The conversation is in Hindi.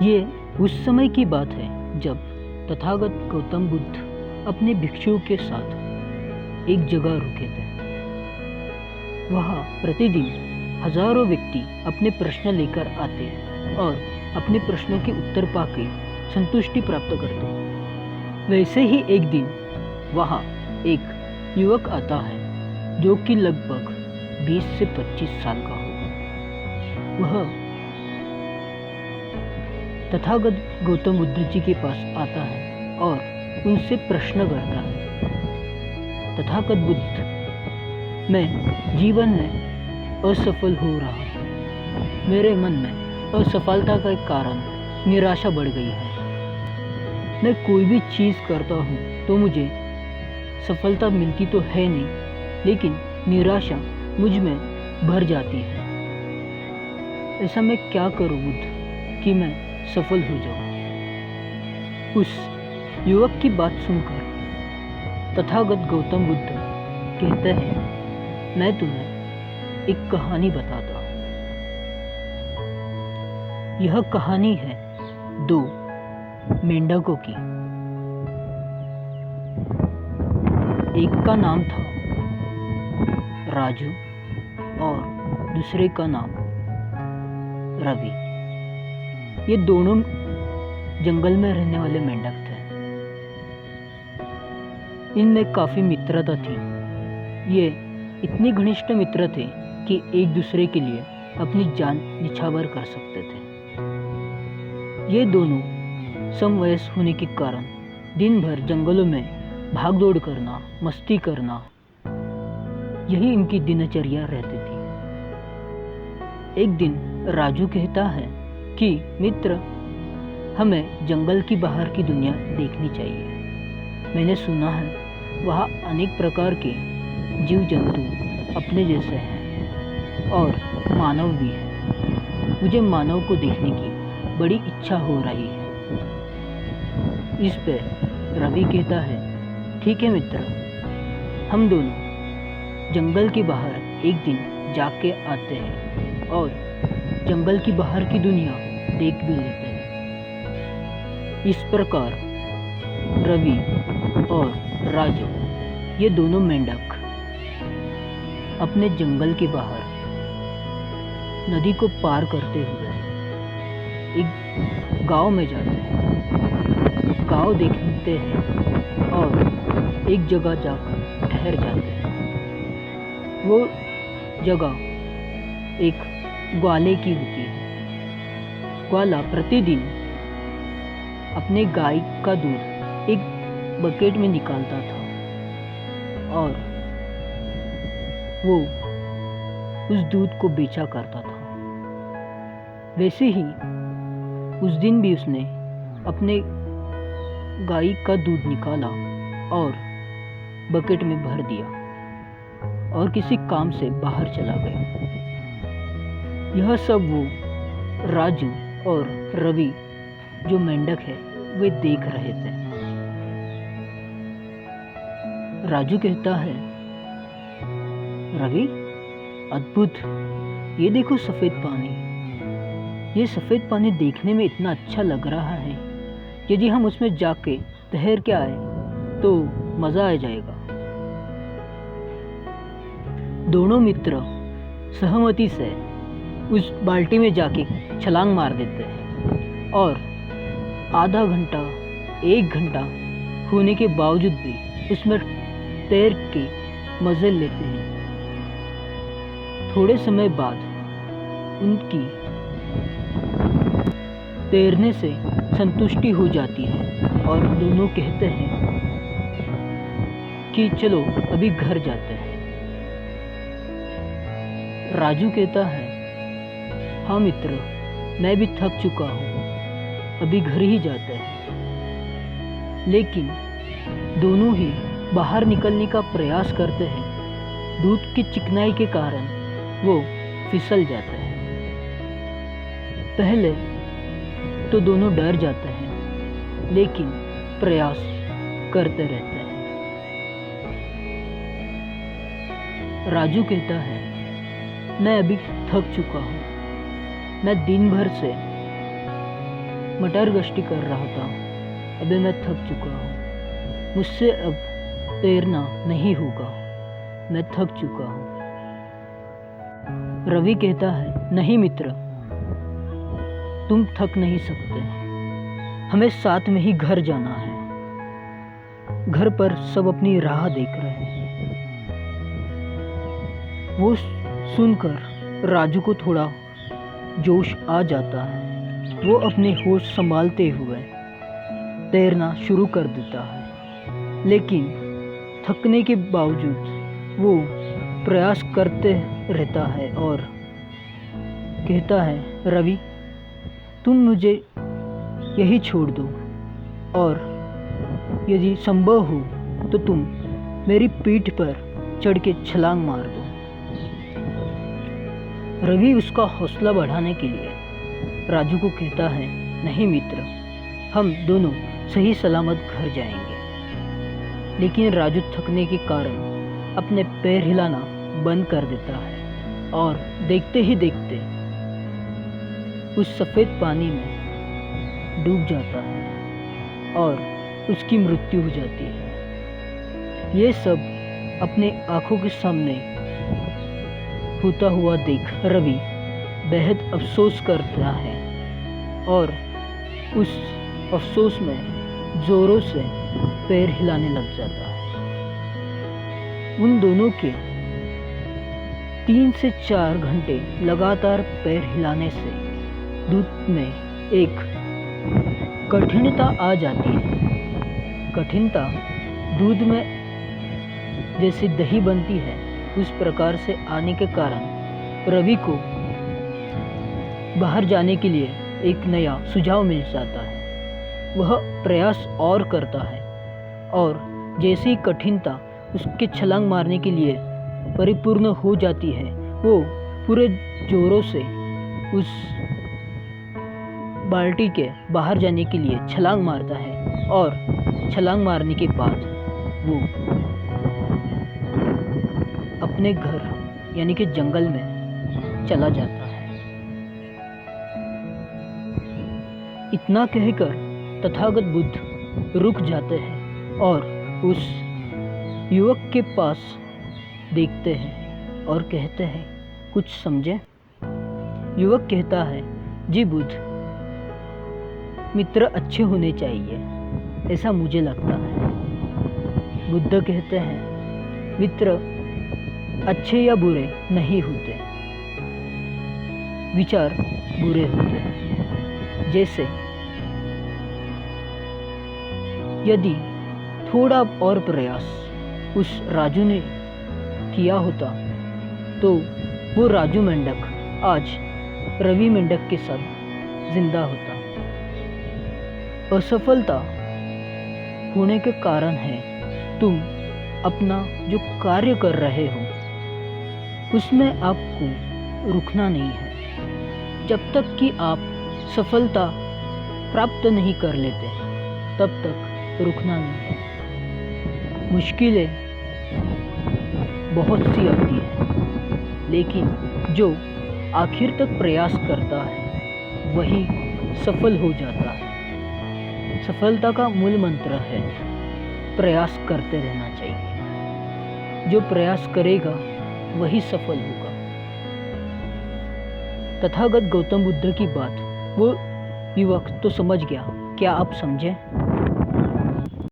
ये उस समय की बात है जब तथागत गौतम बुद्ध अपने भिक्षुओं के साथ एक जगह रुके थे। वहाँ प्रतिदिन हजारों व्यक्ति अपने प्रश्न लेकर आते और अपने प्रश्नों के उत्तर पाके संतुष्टि प्राप्त करते। वैसे ही एक दिन वहाँ एक युवक आता है जो कि लगभग 20 से 25 साल का होगा। वह तथागत गौतम बुद्ध जी के पास आता है और उनसे प्रश्न करता है, तथागत बुद्ध, मैं जीवन में असफल हो रहा हूँ। मेरे मन में असफलता का कारण निराशा बढ़ गई है। मैं कोई भी चीज़ करता हूँ तो मुझे सफलता मिलती तो है नहीं, लेकिन निराशा मुझ में भर जाती है। ऐसा मैं क्या करूँ बुद्ध कि मैं सफल हो जाऊं। उस युवक की बात सुनकर तथागत गौतम बुद्ध कहते हैं, मैं तुम्हें एक कहानी बताता हूँ। यह कहानी है दो मेंढकों की। एक का नाम था राजू और दूसरे का नाम रवि। ये दोनों जंगल में रहने वाले मेंढक थे। इनमें काफ़ी मित्रता थी। ये इतने घनिष्ठ मित्र थे कि एक दूसरे के लिए अपनी जान निछावर कर सकते थे। ये दोनों समवयस्क होने के कारण दिन भर जंगलों में भाग दौड़ करना, मस्ती करना, यही इनकी दिनचर्या रहती थी। एक दिन राजू कहता है कि मित्र, हमें जंगल की बाहर की दुनिया देखनी चाहिए। मैंने सुना है वहाँ अनेक प्रकार के जीव जंतु अपने जैसे हैं और मानव भी हैं। मुझे मानव को देखने की बड़ी इच्छा हो रही है। इस पे रवि कहता है, ठीक है मित्र, हम दोनों जंगल के बाहर एक दिन जाके आते हैं और जंगल की बाहर की दुनिया देख भी लेते हैं। इस प्रकार रवि और राजू, ये दोनों मेंढक अपने जंगल के बाहर नदी को पार करते हुए एक गांव में जाते हैं। गांव देखते हैं और एक जगह जाकर ठहर जाते हैं। वो जगह एक ग्वाले की होती है। ग्वाला प्रतिदिन अपने गाय का दूध एक बकेट में निकालता था और वो उस दूध को बेचा करता था। वैसे ही उस दिन भी उसने अपने गाय का दूध निकाला और बकेट में भर दिया और किसी काम से बाहर चला गया। यह सब वो राजू और रवि जो मेंढक है वे देख रहे थे। राजू कहता है, रवि, अद्भुत, ये देखो सफ़ेद पानी। ये सफ़ेद पानी देखने में इतना अच्छा लग रहा है। यदि हम उसमें जाके तैर के आए तो मज़ा आ जाएगा। दोनों मित्र सहमति से उस बाल्टी में जाके छलांग मार देते हैं और आधा घंटा, 1 घंटा होने के बावजूद भी उसमें तैर के मज़े लेते हैं। थोड़े समय बाद उनकी तैरने से संतुष्टि हो जाती है और दोनों कहते हैं कि चलो अभी घर जाते हैं। राजू कहता है, हाँ मित्र, मैं भी थक चुका हूँ, अभी घर ही जाते हैं। लेकिन दोनों ही बाहर निकलने का प्रयास करते हैं। दूध की चिकनाई के कारण वो फिसल जाते हैं। पहले तो दोनों डर जाते हैं, लेकिन प्रयास करते रहते हैं। राजू कहता है, मैं अभी थक चुका हूँ। मैं दिन भर से मटर गश्ती कर रहा था। अभी मैं थक चुका हूँ। मुझसे अब तैरना नहीं होगा। मैं थक चुका हूँ। रवि कहता है, नहीं मित्र, तुम थक नहीं सकते। हमें साथ में ही घर जाना है। घर पर सब अपनी राह देख रहे हैं। वो सुनकर राजू को थोड़ा जोश आ जाता है। वो अपने होश संभालते हुए तैरना शुरू कर देता है, लेकिन थकने के बावजूद वो प्रयास करते रहता है और कहता है, रवि, तुम मुझे यही छोड़ दो और यदि संभव हो तो तुम मेरी पीठ पर चढ़ के छलांग मार दो। रवि उसका हौसला बढ़ाने के लिए राजू को कहता है, नहीं मित्र, हम दोनों सही सलामत घर जाएंगे। लेकिन राजू थकने के कारण अपने पैर हिलाना बंद कर देता है और देखते ही देखते उस सफ़ेद पानी में डूब जाता है और उसकी मृत्यु हो जाती है। ये सब अपने आंखों के सामने होता हुआ देख रवि बेहद अफसोस करता है और उस अफसोस में ज़ोरों से पैर हिलाने लग जाता है। उन दोनों के 3 से 4 घंटे लगातार पैर हिलाने से दूध में एक कठिनता आ जाती है। कठिनता दूध में जैसे दही बनती है उस प्रकार से आने के कारण रवि को बाहर जाने के लिए एक नया सुझाव मिल जाता है। वह प्रयास और करता है और जैसे ही कठिनता उसके छलांग मारने के लिए परिपूर्ण हो जाती है, वो पूरे जोरों से उस बाल्टी के बाहर जाने के लिए छलांग मारता है और छलांग मारने के बाद वो अपने घर यानी कि जंगल में चला जाता है। इतना कहकर तथागत बुद्ध रुक जाते हैं और उस युवक के पास देखते हैं और कहते हैं, कुछ समझे? युवक कहता है, जी बुद्ध, मित्र अच्छे होने चाहिए, ऐसा मुझे लगता है। बुद्ध कहते हैं, मित्र अच्छे या बुरे नहीं होते, विचार बुरे होते हैं। जैसे यदि थोड़ा और प्रयास उस राजू ने किया होता तो वो राजू मेंढक आज रवि मेंढक के साथ जिंदा होता। असफलता होने के कारण है तुम अपना जो कार्य कर रहे हो उसमें आपको रुकना नहीं है। जब तक कि आप सफलता प्राप्त नहीं कर लेते तब तक रुकना नहीं है। मुश्किलें बहुत सी आती हैं, लेकिन जो आखिर तक प्रयास करता है वही सफल हो जाता है। सफलता का मूल मंत्र है प्रयास करते रहना चाहिए। जो प्रयास करेगा वही सफल होगा। तथागत गौतम बुद्ध की बात वो युवक तो समझ गया। क्या आप समझे?